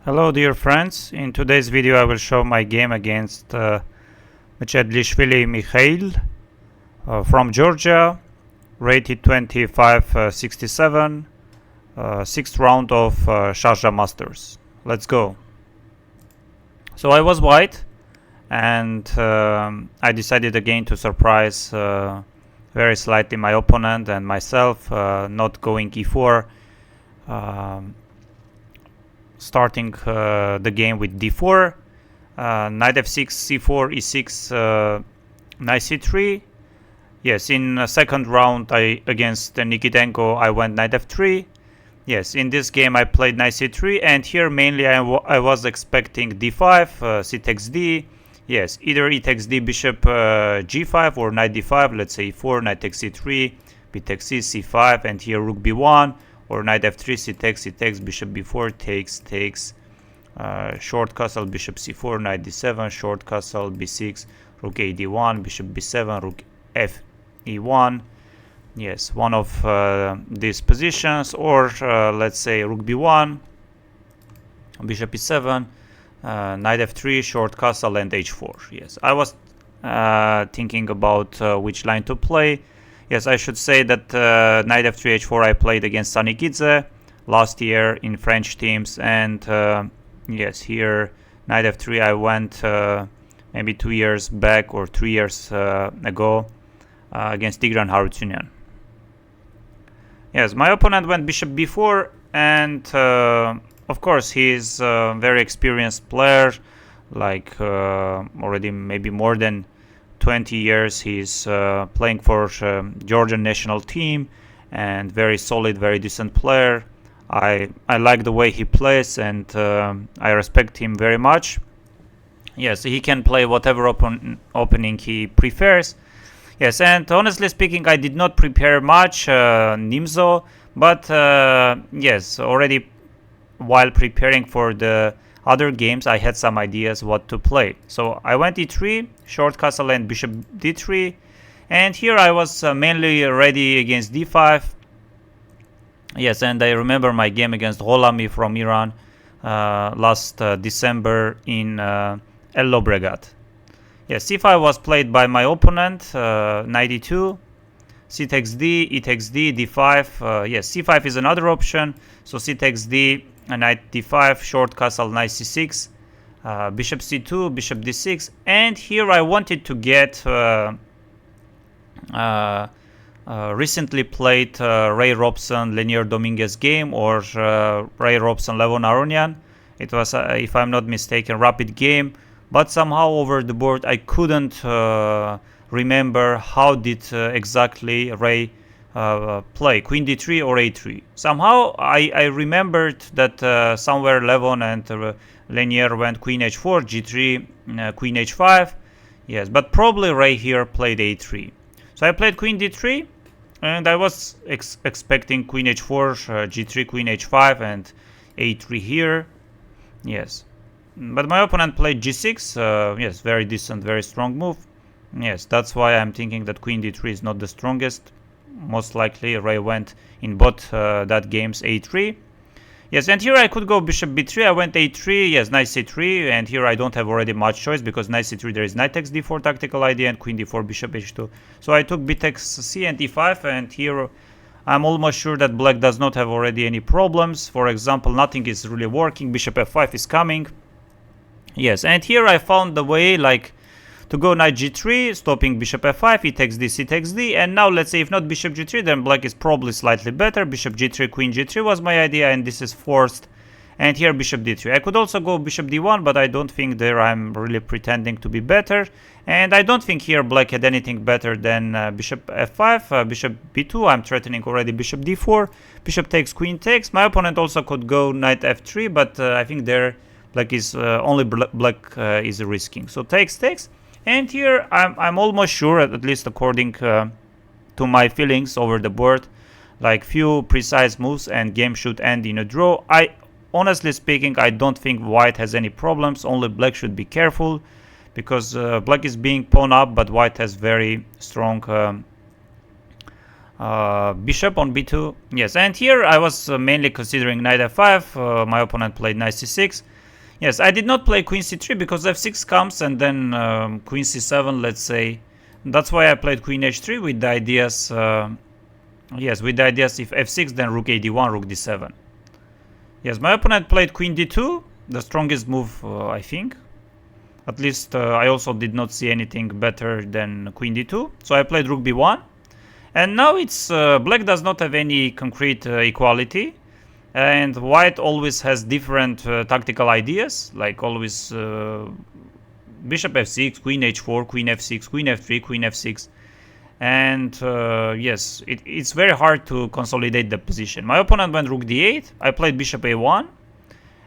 Hello dear friends, in today's video I will show my game against Mchedlishvili Mikheil from Georgia, rated 2567, 6th round of Sharjah Masters. Let's go. So I was white and I decided again to surprise very slightly my opponent and myself, not going e4. Starting the game with d4, knight f6, c4, e6, knight c3. Yes, in second round against Nikitenko I went knight f3. Yes, in this game I played knight c3, and here mainly I was expecting d5, c takes d. Yes, either e takes d, bishop g5, or knight d5, let's say e4, knight takes c3, b takes c, c5, and here rook b1, or knight f3, c takes, bishop b4, takes, short castle, bishop c4, knight d7, short castle, b6, rook a d1, bishop b7, rook f e1. Yes, one of these positions, or let's say rook b1, bishop e7, knight f3, short castle, and h4. Yes, I was thinking about which line to play. Yes, I should say that knight f3, h4 I played against Sanikidze last year in French teams, and yes, here knight f3 I went maybe 2 years back or 3 years ago against Tigran Harutyunyan. Yes, my opponent went bishop b4, and of course he's a very experienced player, like already maybe more than 20 years he's playing for Georgian national team, and very solid, very decent player. I like the way he plays, and I respect him very much. Yes, he can play whatever opening he prefers. Yes, and honestly speaking, I did not prepare much Nimzo, but yes, already while preparing for the other games I had some ideas what to play. So I went e3, short castle, and bishop d3, and here I was mainly ready against d5. Yes, and I remember my game against Gholami from Iran last December in El Lobregat. Yes, c5 was played by my opponent, knight e2, c takes d, e takes d, d5. Yes, c5 is another option, so c takes d, knight d5, short castle, knight c6, bishop c2, bishop d6, and here I wanted to get recently played Ray Robson, Lenier Dominguez game, or Ray Robson, Levon Aronian. It was, if I'm not mistaken, rapid game, but somehow over the board I couldn't remember how did exactly Ray play, queen d3 or a3. Somehow I remembered that somewhere Levon and Lenier went queen h4, g3, queen h5. Yes, but probably Ray here played a3. So I played queen d3, and I was expecting queen h4, g3, queen h5, and a3 here. Yes, but my opponent played g6. Yes, very decent, very strong move. Yes, that's why I'm thinking that queen d3 is not the strongest. Most likely Ray went in both that games a3. Yes, and here I could go bishop b3. I went a3. Yes, knight c3, and here I don't have already much choice, because knight c3 there is knight takes d4 tactical idea, and queen d4, bishop h2. So I took b takes c and e5, and here I'm almost sure that black does not have already any problems. For example, nothing is really working. Bishop f5 is coming. Yes, and here I found the way, like, to go knight g3, stopping bishop f5, e takes d, c takes d, and now let's say if not bishop g3, then black is probably slightly better. Bishop g3, queen g3 was my idea, and this is forced. And here bishop d3. I could also go bishop d1, but I don't think there I'm really pretending to be better. And I don't think here black had anything better than bishop f5, bishop b2. I'm threatening already bishop d4, bishop takes, queen takes. My opponent also could go knight f3, but I think there black is only black is risking. So takes. And here I'm almost sure, at least according to my feelings over the board, like few precise moves and game should end in a draw. Honestly speaking, I don't think white has any problems. Only black should be careful, because black is being pawn up, but white has very strong bishop on b2. Yes, and here I was mainly considering knight f5. My opponent played knight c6. Yes, I did not play queen c3 because f6 comes and then queen c7, let's say. That's why I played queen h3 with the ideas. Yes, with the ideas if f6, then rook a1, rook d7. Yes, my opponent played queen d2, the strongest move, I think. At least I also did not see anything better than queen d2. So I played rook b1. And now it's black does not have any concrete equality. And white always has different tactical ideas, like always bishop f6, queen h4, queen f6, queen f3, queen f6. And yes, it's very hard to consolidate the position. My opponent went rook d8, I played bishop a1.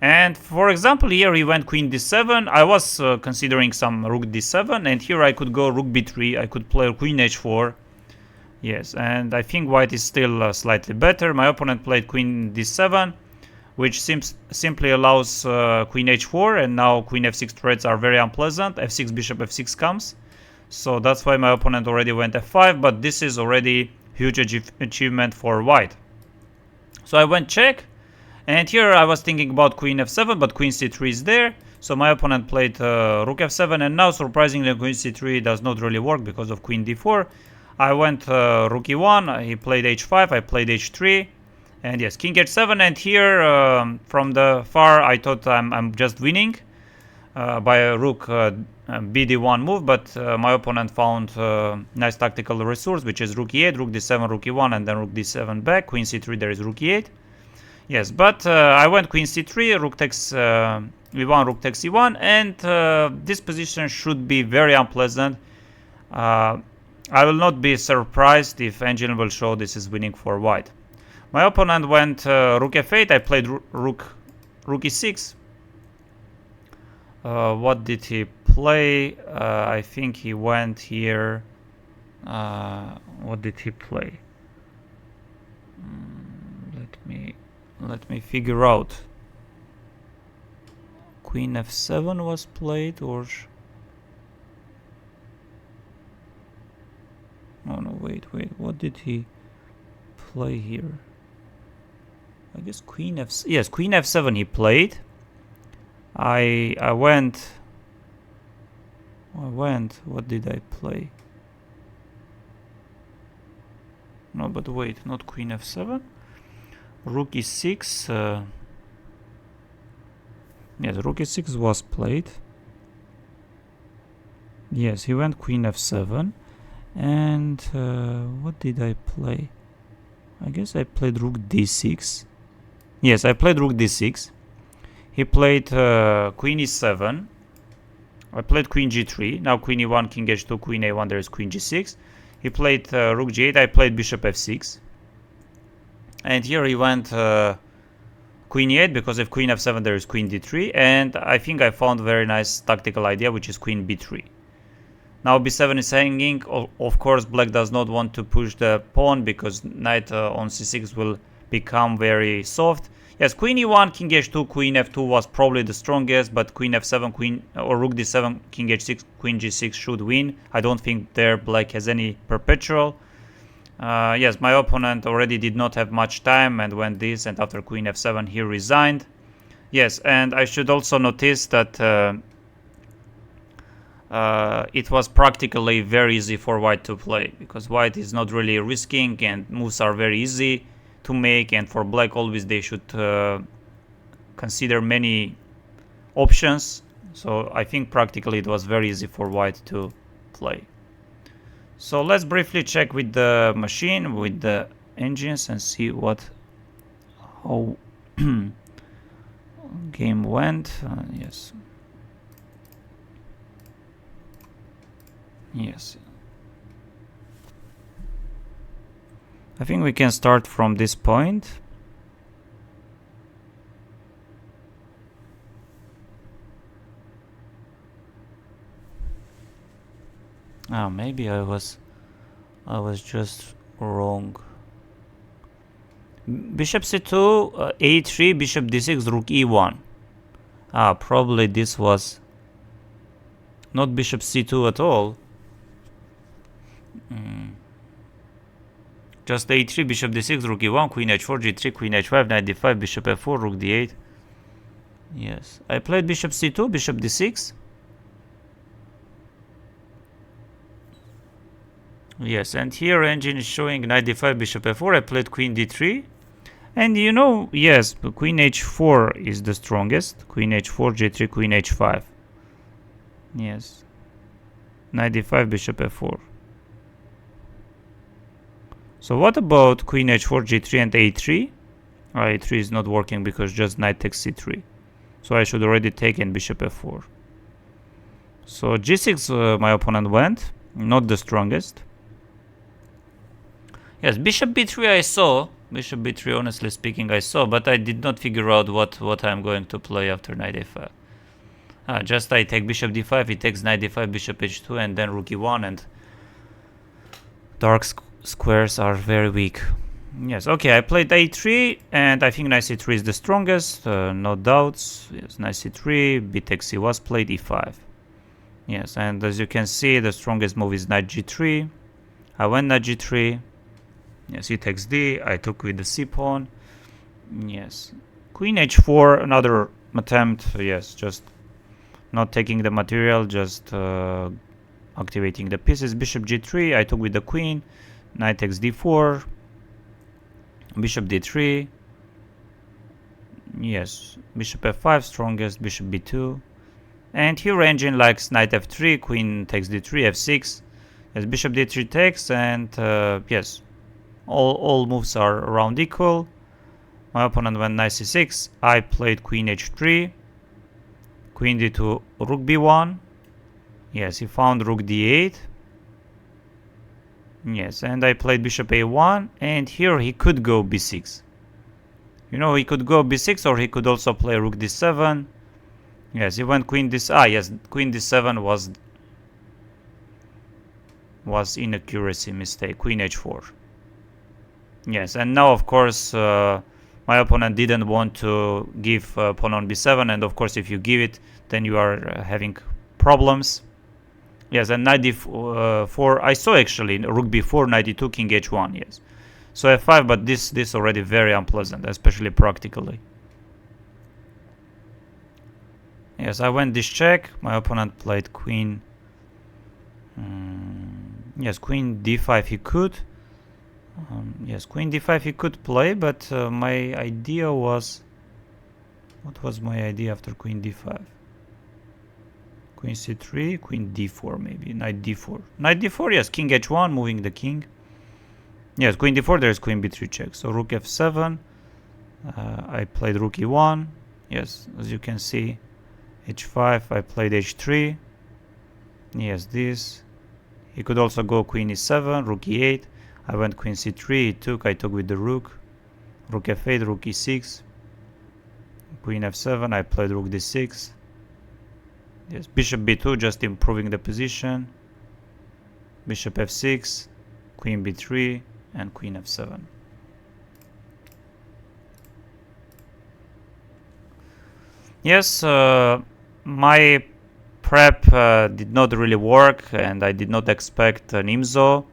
And for example, here he went queen d7. I was considering some rook d7, and here I could go rook b3, I could play queen h4. Yes, and I think white is still slightly better. My opponent played queen d7, which simply allows queen h4, and now queen f6 threats are very unpleasant. f6, bishop f6 comes. So that's why my opponent already went f5, but this is already huge achievement for white. So I went check, and here I was thinking about queen f7, but queen c3 is there. So my opponent played rook f7, and now surprisingly queen c3 does not really work because of queen d4. I went rook e1, he played h5, I played h3, and yes, king h7, and here from the far I thought I'm just winning by a rook bd1 move, but my opponent found nice tactical resource, which is rook e8, rook d7, rook e1, and then rook d7 back, queen c3, there is rook e8. Yes, but I went queen c3, rook takes e1, rook takes e1, and this position should be very unpleasant. I will not be surprised if engine will show this is winning for white. My opponent went rook f8, I played rook e6. What did he play? I think he went here. What did he play? Let me figure out. Queen f7 was played, or no, wait, what did he play here? I guess queen f7. Yes, queen f7 he played. I went. What did I play? No, but wait, not queen f7. Rook e6. Yes, rook e6 was played. Yes, he went queen f7. And what did I play? I guess I played rook d6. Yes, I played rook d6. He played queen e7. I played queen g3. Now queen e1, king h2, queen a1, there is queen g6. He played rook g8. I played bishop f6. And here he went queen e8, because if queen f7 there is queen d3. And I think I found a very nice tactical idea, which is queen b3. Now b7 is hanging. Of course, black does not want to push the pawn because knight on c6 will become very soft. Yes, queen e1, king h2, queen f2 was probably the strongest, but queen f7, queen or rook d7, king h6, queen g6 should win. I don't think there black has any perpetual. Yes, my opponent already did not have much time and went this, and after queen f7 he resigned. Yes, and I should also notice that it was practically very easy for white to play, because white is not really risking and moves are very easy to make, and for black always they should consider many options. So I think practically it was very easy for white to play. So let's briefly check with the machine, with the engines, and see how game went. Yes. Yes. I think we can start from this point. Maybe I was just wrong. Bishop c2, a3, bishop d6, rook e1. Probably this was not bishop c2 at all. Just a3, bishop d6, rook e1, queen h4, g3, queen h5, knight d5, bishop f4, rook d8. Yes, I played bishop c2, bishop d6. Yes, and here engine is showing knight d5, bishop f4. I played queen d3. And you know, yes, queen h4 is the strongest. Queen h4, g3, queen h5. Yes. Knight d5, bishop f4. So what about queen h4, g3 and a3? a3 is not working because just knight takes c3. So I should already take in bishop f4. So g6 my opponent went. Not the strongest. Yes, bishop b3 I saw. Bishop b3, honestly speaking, I saw, but I did not figure out what I'm going to play after knight a5. Just I take bishop d5, he takes knight d5, bishop h2, and then rook e1, and dark squares are very weak. Yes, okay, I played a3, and I think knight c3 is the strongest, no doubts. Yes, knight c3, b takes c was played, e5. Yes, and as you can see, the strongest move is knight g3. I went knight g3. Yes, he takes d. I took with the c pawn. Yes, queen h4, another attempt. Yes, just not taking the material, just activating the pieces. Bishop g3. I took with the queen. Knight takes d4. Bishop d3. Yes, bishop f5, strongest. Bishop b2. And here engine likes knight f3. Queen takes d3, f6. Yes, bishop d3 takes, and yes. All moves are around equal. My opponent went knight c6. I played queen h3. Queen d2, rook b1. Yes, he found rook d8. Yes, and I played bishop a1. And here he could go b6. You know, he could go b6, or he could also play rook d7. Yes, he went queen d7. Yes, queen d7 was inaccuracy mistake. Queen h4. Yes, and now of course my opponent didn't want to give pawn on b7, and of course if you give it, then you are having problems. Yes, and knight d4, I saw actually rook b4, knight d2, king h1. Yes, so f5, but this already very unpleasant, especially practically. Yes, I went this check. My opponent played queen. Yes, queen d5 he could. Yes, queen d5 he could play, but my idea was... What was my idea after queen d5? Queen c3, queen d4 maybe, knight d4. Knight d4, yes, king h1, moving the king. Yes, queen d4, there's queen b3 check. So rook f7, I played rook e1. Yes, as you can see, h5, I played h3. Yes, this. He could also go queen e7, rook e8. I went queen c3, he took, I took with the rook. Rook f8, rook e6. Queen f7, I played rook d6. Yes, bishop b2, just improving the position. Bishop f6, queen b3, and queen f7. Yes, my prep did not really work, and I did not expect an IMSO.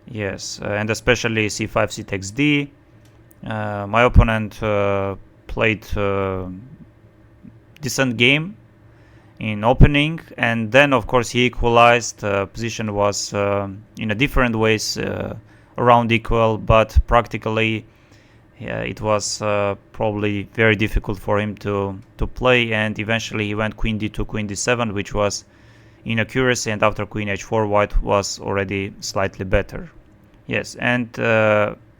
Yes, and especially c5, c takes d. My opponent played decent game in opening, and then of course he equalized. Position was in a different ways around equal, but practically it was probably very difficult for him to play, and eventually he went queen d2, queen d7, which was inaccuracy, and after queen h4 white was already slightly better. Yes, and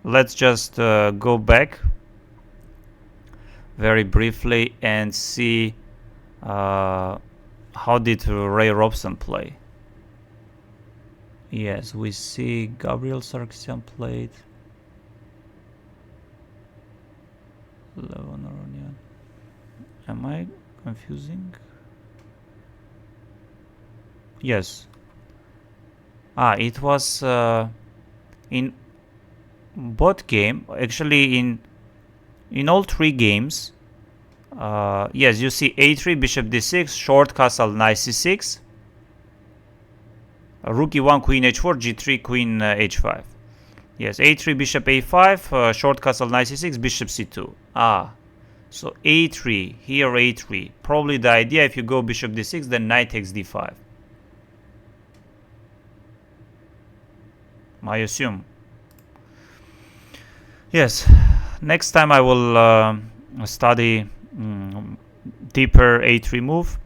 let's just go back very briefly and see how did Ray Robson play. Yes, we see Gabriel Sargsyan played. Levon Aronian. Am I confusing? Yes. It was in both game. Actually, in all three games. Yes, you see a3, bishop d6, short castle, knight c6, rook e1, queen h4, g3, queen h5. Yes, a3, bishop a5, short castle, knight c6, bishop c2. So a3, here a3. Probably the idea, if you go bishop d6, then knight takes d5. I assume. Yes, next time I will study deeper a3 move.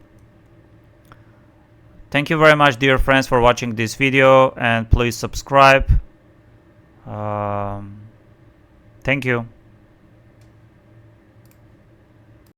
Thank you very much, dear friends, for watching this video, and please subscribe. Thank you.